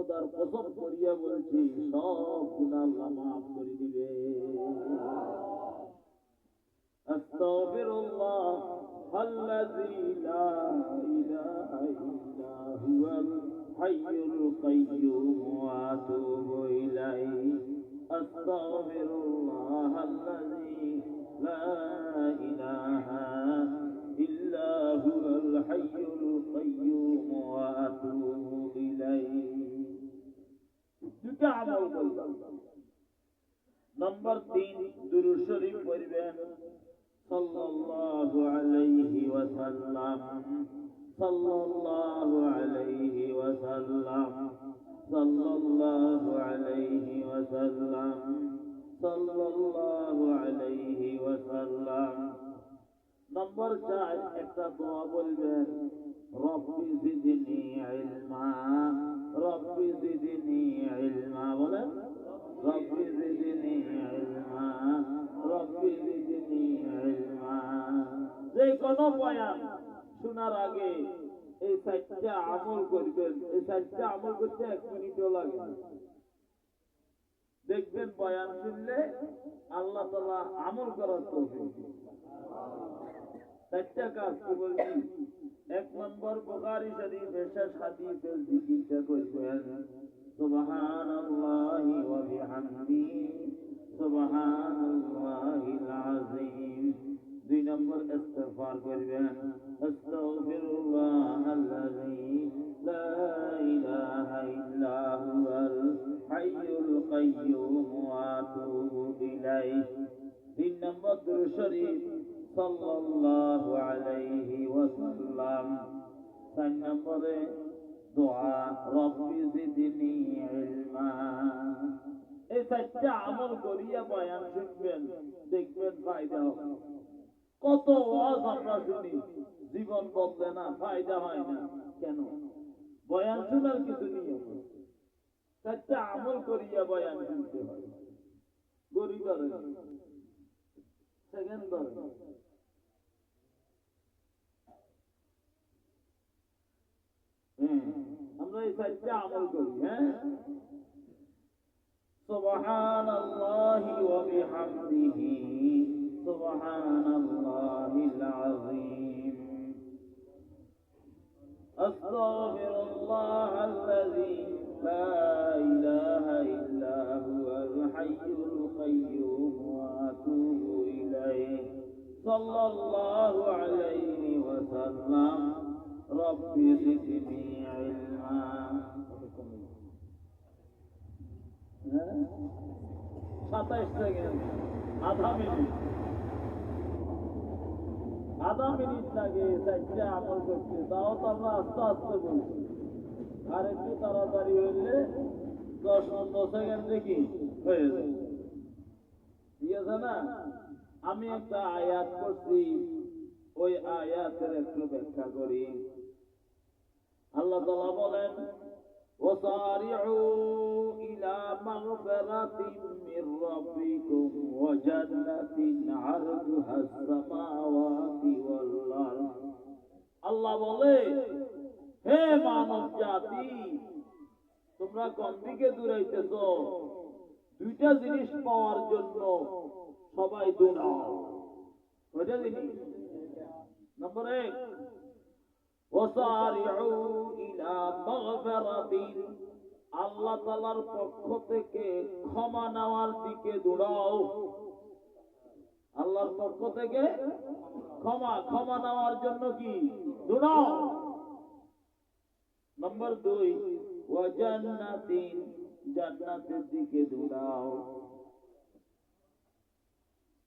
খোদার কসম করিয়া বলছি সব গুনাহ আল্লাহ মাফ করে দিবে। আস্তাগফিরুল্লাহ আল্লাযী লা ইলাহা ইল্লা হুয়াল হাইয়ুল কাইয়্যুম ওয়া আতুবু ইলাইহি। আস্তাগফিরুল্লাহ আল্লাযী লা ইলাহা ইল্লা হুয়াল হাইয়ুল কাইয়্যুম ওয়া আতুবু ইলাইহি। দুটা আমল করলাম। নম্বর 3 দুরূদ শরীফ পড়বেন সাল্লাল্লাহু আলাইহি ওয়াসাল্লাম, সাল্লাল্লাহু আলাইহি ওয়াসাল্লাম, সাল্লাল্লাহু আলাইহি ওয়াসাল্লাম, সাল্লাল্লাহু আলাইহি ওয়াসাল্লাম। নম্বর 4 একটা দোয়া বলবেন রব্বি জিদনি ইলমা, রব্বি জিদনি ইলমা। বলেন রব্বি জিদনি ইলমা, রব্বি জিদনি ইলমা। যে কোনো বয়ান শোনার আগে এই 4টা আমল করবেন। এই 4টা আমল করতে 1 মিনিটও লাগে না। দেখবেন বয়ান শুনলে আল্লাহ তাআলা আমল করার তৌফিক দেন। 4টা কাজ কি বলছি? 1 নম্বর বুখারী শরীফের শেষ হাদিসের জিকিরটা করবেন সুবহানাল্লাহি ওয়া বিহামদিহি সুবহানাল্লাহিল আযীম। 2 নম্বর ইস্তিগফার করবেন আস্তাগফিরুল্লাহাল্লাযী লা ইলাহা ইল্লা হুয়াল হাইয়ুল কাইয়্যুম ওয়া আতুবু ইলাইহি। 3 নম্বর দুরূদ শরীফ সাল্লাল্লাহু আলাইহি ওয়াসাল্লাম। 4 নম্বরে দোয়া রব্বি জিদনি ইলমা। এই 4টা আমল করিয়া বয়ান শুনবেন, দেখবেন ফায়দা হবে। কত ওয়াজ আমরা শুনি, জীবন বদলে না, ফায়দা হয় না। কেন? বয়ান শোনার কিছু নিয়ম। 4টা আমল করিয়া বয়ান শুনতে হয়। গরিব সেকেন্ড আমরা এই 4টা আমল করি। হ্যাঁ, সুবহানাল্লাহি ওয়া বিহামদিহি সুবহানাল্লাহিল আযীম। আস্তাগফিরুল্লাহাল্লাযী লা ইলাহা ইল্লা হুয়াল হাইয়ুল কাইয়্যুম ওয়া আতুবু ইলাইহি। সাল্লাল্লাহু আলাইহি ওয়াসাল্লাম রব্বি জিদনি ইলমা। 27 সেকেন্ড, আধা মিনিট লাগে 4টা আমল করতে। তাও তো আমরা আস্তে আস্তে বলছি, আর একটু তাড়াতাড়ি হইলে 10-15 সেকেন্ডে কি হয়ে যায়। ঠিক আছে না? আমি একটা আয়াত করছি, ওই আয়াতের একটু ব্যাখ্যা করি। আল্লাহ তাআলা বলেন وسارعوا إلى مغفرة من ربكم وجنة عرضها السماوات والأرض। আল্লাহ বলে, হে মানব জাতি, তোমরা কোন দিকে দৌড়াইতেছো? 2টা জিনিস পাওয়ার জন্য সবাই দৌড়াও। কয়টা জিনিস? নম্বর 1 ওয়াসারিউ ইলা মাগফিরাতিন, আল্লাহ তাআলার পক্ষ থেকে ক্ষমা নেওয়ার দিকে দৌড়াও। আল্লাহর পক্ষ থেকে ক্ষমা নেওয়ার জন্য কি দৌড়াও। নম্বর 2 ওয়া জান্নাতিন, জান্নাতের দিকে দৌড়াও।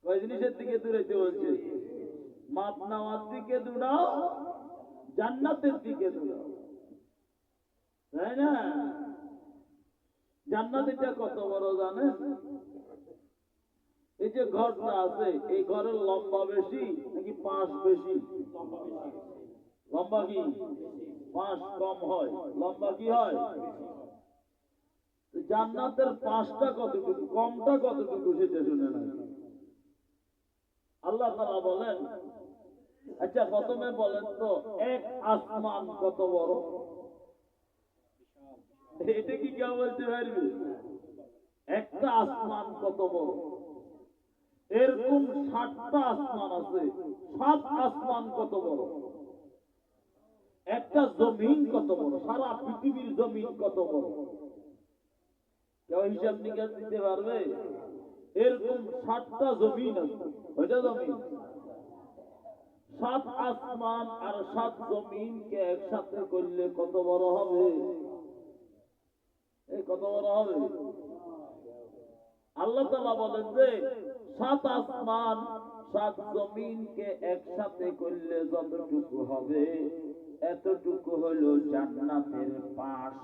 কয় জিনিসের দিকে দৌড়াইতে বলছে? মাপ নেওয়ার দিকে দৌড়াও, জান্নাতের দিকে দৌড়াও। তাই না? জান্নাত এটা কত বড় জানেন? এই যে ঘরটা আছে, এই ঘরের লম্বা বেশি নাকি পাশ বেশি? লম্বা কি? পাশ কম হয়, লম্বা কি হয়? জান্নাতের পাশটা কতটুকু, কমটা কতটুকু সেটা শুনে না। আল্লাহ তাআলা বলেন, আচ্ছা প্রথমে বলেন তো এক আসমান কত বড়? এটা কি কেউ বলতে পারবে? একটা আসমান কত বড়? এরকম 7টা আসমান আছে। 7 আসমান কত বড়? একটা জমিন কত বড়? সারা পৃথিবীর জমিন কত বড়? কেউ হিসাব নিকাশ দিতে পারবে? এরকম 7টা জমিন আছে। ওইটা জমিন। 7 আসমান আর 7 জমিনকে একসাথে করলে কত বড় হবে? এই কত বড় হবে? আল্লাহ তাআলা বলেন যে 7 আসমান 7 জমিনকে একসাথে করলে যতটুকু হবে এতটুকু হলো জান্নাতের পাশ।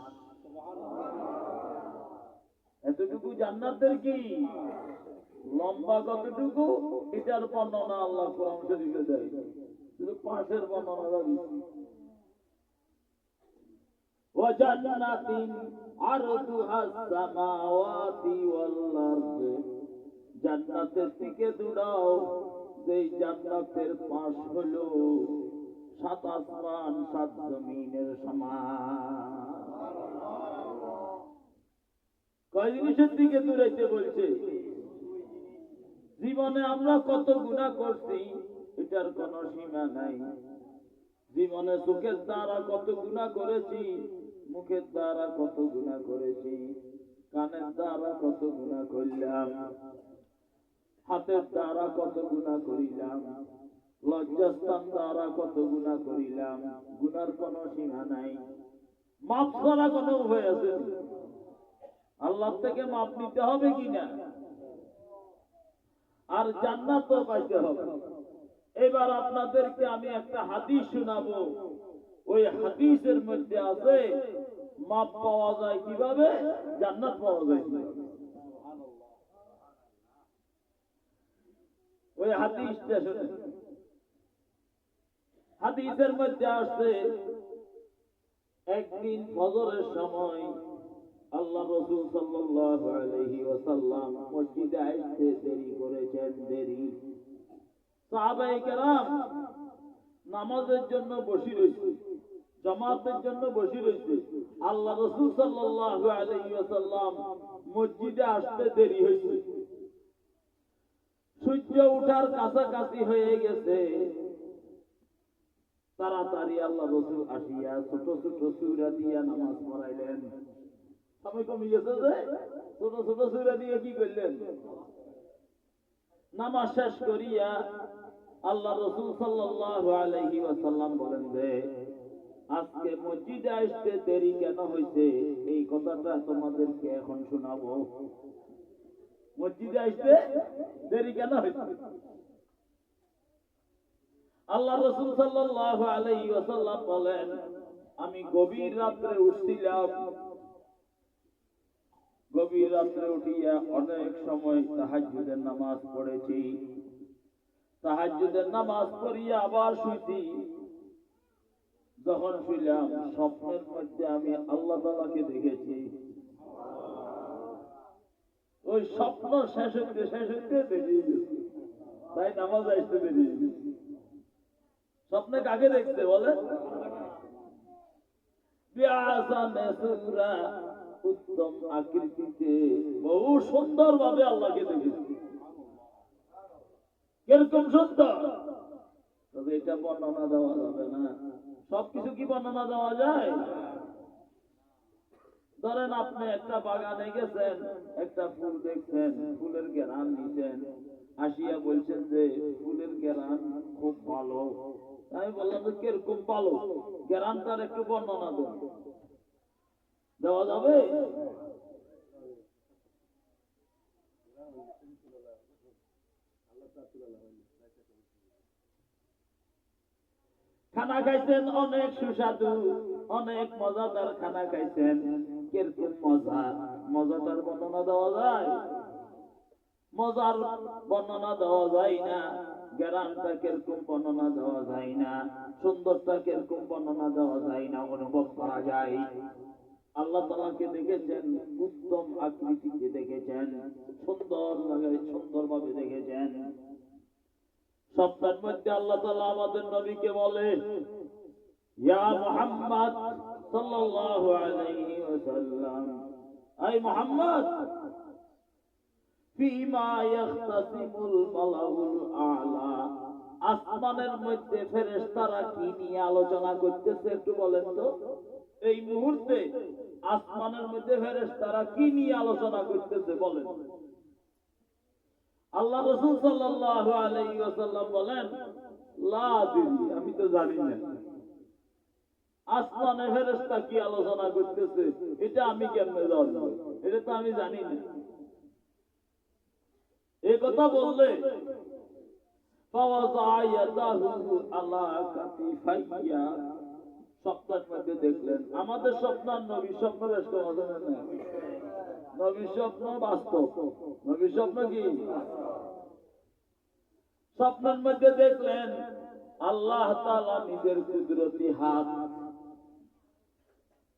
এতটুকু জান্নাতের কি লম্বা কতটুকু এটার বর্ণনা আল্লাহ কোরআন শরীফে দেয়, শুধু পাশের বর্ণনা দিচ্ছে। وجنة عرضها السماوات والأرض জান্নাতের দিকে দৌড়াও, যেই জান্নাতের পাশ হলো 7 আসমান 7 জমিনের সমান। কয় জিনিসের দিকে দৌড়াইতে বলছে? জীবনে আমরা কত গুনাহ করছি এটার কোনো সীমা নাই। জীবনে চোখের দ্বারা কত গুনাহ করেছি, মুখের দ্বারা কত গুনাহ করেছি, কানের দ্বারা কত গুনাহ করলাম, হাতের দ্বারা কত গুনাহ করিলাম, লজ্জাস্থান দ্বারা কত গুনাহ করিলাম। গুনার কোনো সীমা নাই। মাপ ছাড়া কোনো উপায় আছে? আল্লাহ থেকে মাপ নিতে হবে কিনা? আর জান্নাত পাইতে হবে। এবার আপনাদেরকে আমি একটা হাদিস শোনাবো। ওই হাদিসের মধ্যে আছে মাপ পাওয়া যায় কিভাবে, জান্নাত পাওয়া যায় কিভাবে। ওই হাদিসটা শুনে। হাদিসের মধ্যে আসছে একদিন ফজরের সময় আল্লাহ রাসূল সাল্লাল্লাহু আলাইহি ওয়াসাল্লাম মসজিদে আসতে দেরি করেছেন। দেরি সাহাবায়ে কেরাম নামাজের জন্য বসে রয়েছে, জামাতের জন্য বসে রয়েছে। আল্লাহ রাসূল সাল্লাল্লাহু আলাইহি ওয়াসাল্লাম মসজিদে আসতে দেরি হয়েছে। সূর্য ওঠার কাছাকাছি হয়ে গেছে। তাড়াতাড়ি আল্লাহ রাসূল আসিয়া ছোট ছোট সূরা দিয়া নামাজ পড়াইলেন। সময় কমে গেছে যে ছোট ছোট সূরা দিয়ে কি করলেন? নামাজ শেষ করিয়া আল্লাহ রাসূল সাল্লাল্লাহু আলাইহি ওয়াসাল্লাম বলেন যে আজকে মসজিদে আসতে দেরি কেন হয়েছে এই কথাটা তোমাদেরকে এখন শোনাবো। মসজিদে আসতে দেরি কেন হয়েছে? আল্লাহ রাসূল সাল্লাল্লাহু আলাইহি ওয়াসাল্লাম বলেন, আমি গভীর রাত্রে উঠছিলাম। গভীর রাত্রে উঠিয়া অনেক সময় তাহাজ্জুদের নামাজ পড়েছি। তাহাজ্জুদের নামাজ পড়িয়া আবার শুইছি। যখন শুইলাম স্বপ্নের মধ্যে আমি আল্লাহ তাআলাকে দেখেছি। ওই স্বপ্ন শেষ হইতে বেরিয়ে গেছে, তাই নামাজ আসতে বেরিয়ে গেছে। স্বপ্নে কাকে দেখতে বলে? উত্তম আকৃতিতে বহু সুন্দর ভাবে আল্লাহকে দেখেছি। কিরকম সুন্দর? তবে এটা বর্ণনা দেওয়া যাবে না। সবকিছু কি বর্ণনা দেওয়া যায়? ধরেন আপনি একটা বাগানে গেছেন, একটা ফুল দেখছেন, ফুলের ঘ্রাণ নিছেন, আসিয়া বলছেন যে ফুলের ঘ্রাণ খুব ভালো। আমি বললাম যে কিরকম ভালো, ঘ্রাণটার একটু বর্ণনা দেন। দেওয়া যাবে? খানা খাইছেন অনেক সুস্বাদু, অনেক মজাদার খানা খাইছেন। কিরকম মজা, মজাটার বর্ণনা দেওয়া যায়? মজার বর্ণনা দেওয়া যায় না। গ্রামটা কিরকম বর্ণনা দেওয়া যায় না। সুন্দরটা কিরকম বর্ণনা দেওয়া যায় না, অনুভব করা যায়। আল্লাহ তাআলাকে দেখেছেন, উত্তম আকৃতিতে দেখেছেন, সুন্দরভাবে দেখেছেন। স্বপ্নের মধ্যে আল্লাহ তাআলা আমাদের নবীকে বলে, ইয়া মুহাম্মদ সাল্লাল্লাহু আলাইহি ওয়াসাল্লাম আই মুহাম্মদ ফিমা ইয়াখতাসিমুল মালাউল আ'লা আসমানের মধ্যে ফেরেশতারা কি নিয়ে আলোচনা করতেছে একটু বলেন তো এই মুহূর্তে আসমানের মধ্যে ফেরেশতারা কি নিয়ে আলোচনা করতেছে বলেন আল্লাহ রাসূল সাল্লাল্লাহু আলাইহি ওয়াসাল্লাম বলেন লা আদরি আমি তো জানি না আসমানে ফেরেশতা কি আলোচনা করতেছে এটা আমি কেমনে জানবো এটা তো আমি জানি না এই কথা বললে স্বপ্নের মধ্যে দেখলেন আমাদের স্বপ্ন নবী স্বপ্ন ব্যস্ত নবী স্বপ্ন বাস্তব নবী স্বপ্ন কি স্বপ্নের মধ্যে দেখলেন আল্লাহ তাআলা নিজের কুদরতি হাত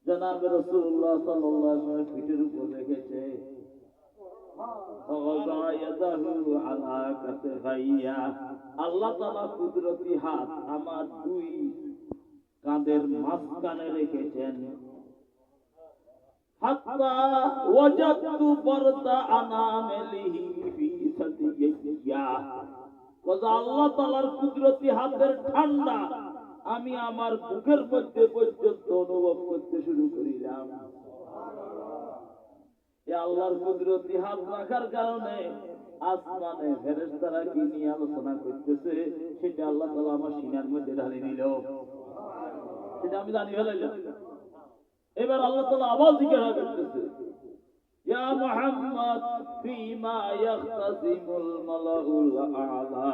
জনাব রাসূলুল্লাহ সাল্লাল্লাহু আলাইহি ওয়াসাল্লাম পিঠের উপর রেখেছে আল্লাহ তাআলা কুদরতি হাত আমার দুই কাঁধের মাঝখানে রেখেছেন হাত্তা ওয়াজাদতু বারদা আনামিলিহি ফি সাদিয়্যা আল্লাহ তাআলার কুদরতি হাতের ঠান্ডা আমি আমার বুকের মধ্যে পর্যন্ত অনুভব করতে শুরু করিলাম আল্লাহর কুদরতি হাত রাখার কারণে আসমানে ফেরেশতারা কি নিয়ে আলোচনা করতেছে সেটা আল্লাহ তাআলা আমার সিনার মধ্যে ঢালে দিল সেটা আমি জানি ফেলাইলাম এবার আল্লাহ তাআলা আবার জিজ্ঞাসা করতেছে ইয়া মুহাম্মদ ফিমা ইয়াখতাসিমুল মালাউল আ'লা